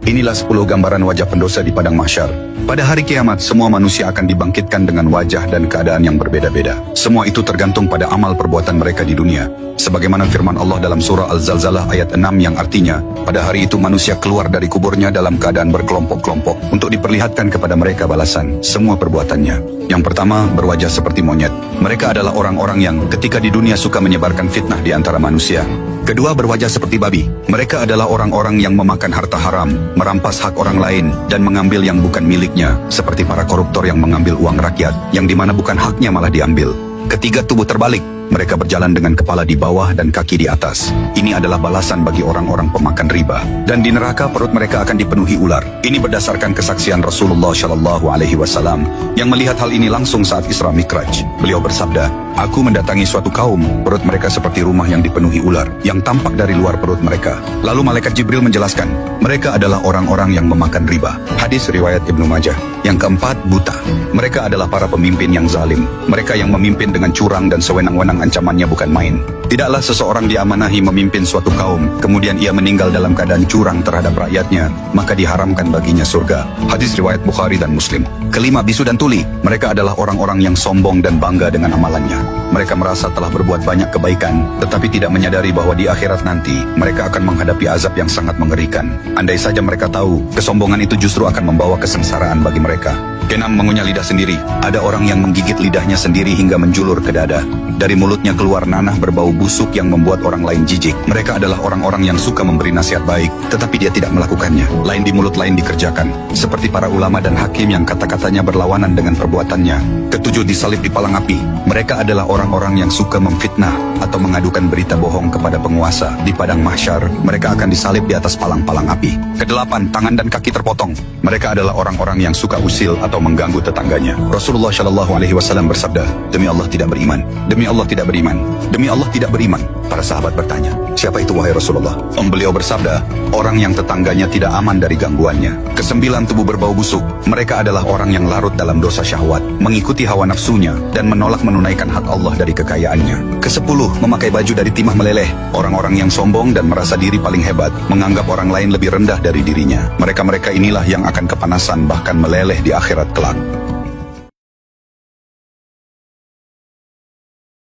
Inilah 10 gambaran wajah pendosa di padang mahsyar. Pada hari kiamat, semua manusia akan dibangkitkan dengan wajah dan keadaan yang berbeda-beda. Semua itu tergantung pada amal perbuatan mereka di dunia. Sebagaimana firman Allah dalam surah Al-Zalzalah ayat 6 yang artinya, pada hari itu manusia keluar dari kuburnya dalam keadaan berkelompok-kelompok untuk diperlihatkan kepada mereka balasan semua perbuatannya. Yang pertama, berwajah seperti monyet. Mereka adalah orang-orang yang ketika di dunia suka menyebarkan fitnah di antara manusia. Kedua, berwajah seperti babi. Mereka adalah orang-orang yang memakan harta haram, merampas hak orang lain, dan mengambil yang bukan miliknya, seperti para koruptor yang mengambil uang rakyat, yang dimana bukan haknya malah diambil. Ketiga, tubuh terbalik. Mereka berjalan dengan kepala di bawah dan kaki di atas. Ini adalah balasan bagi orang-orang pemakan riba. Dan di neraka perut mereka akan dipenuhi ular. Ini berdasarkan kesaksian Rasulullah SAW yang melihat hal ini langsung saat Isra Mikraj. Beliau bersabda, "Aku mendatangi suatu kaum, perut mereka seperti rumah yang dipenuhi ular, yang tampak dari luar perut mereka." Lalu malaikat Jibril menjelaskan, mereka adalah orang-orang yang memakan riba. Hadis riwayat Ibnu Majah. Yang keempat, buta. Mereka adalah para pemimpin yang zalim. Mereka yang memimpin dengan curang dan sewenang-wenang, ancamannya bukan main. Tidaklah seseorang diamanahi memimpin suatu kaum, kemudian ia meninggal dalam keadaan curang terhadap rakyatnya, maka diharamkan baginya surga. Hadis riwayat Bukhari dan Muslim. Kelima, bisu dan tuli. Mereka adalah orang-orang yang sombong dan bangga dengan amalannya. Mereka merasa telah berbuat banyak kebaikan, tetapi tidak menyadari bahwa di akhirat nanti, mereka akan menghadapi azab yang sangat mengerikan. Andai saja mereka tahu, kesombongan itu justru akan membawa kesengsaraan bagi mereka. Keenam, mengunyah lidah sendiri. Ada orang yang menggigit lidahnya sendiri hingga menjulur ke dada. Dari mulutnya keluar nanah berbau busuk yang membuat orang lain jijik. Mereka adalah orang-orang yang suka memberi nasihat baik, tetapi dia tidak melakukannya. Lain di mulut, lain dikerjakan. Seperti para ulama dan hakim yang kata-katanya berlawanan dengan perbuatannya. Ketujuh, disalib di palang api. Mereka adalah orang-orang yang suka memfitnah atau mengadukan berita bohong kepada penguasa. Di padang mahsyar, mereka akan disalib di atas palang-palang api. Kedelapan, tangan dan kaki terpotong. Mereka adalah orang-orang yang suka usil atau mengganggu tetangganya. Rasulullah SAW bersabda, "Demi Allah tidak beriman. Demi Allah tidak beriman. Demi Allah tidak beriman." Para sahabat bertanya, "Siapa itu wahai Rasulullah?" Beliau bersabda, "Orang yang tetangganya tidak aman dari gangguannya." Kesembilan, tubuh berbau busuk. Mereka adalah orang yang larut dalam dosa syahwat, mengikuti hawa nafsunya, dan menolak menunaikan hak Allah dari kekayaannya. Kesepuluh, memakai baju dari timah meleleh. Orang-orang yang sombong dan merasa diri paling hebat, menganggap orang lain lebih rendah dari dirinya. Mereka-mereka inilah yang akan kepanasan bahkan meleleh di akhirat kelak.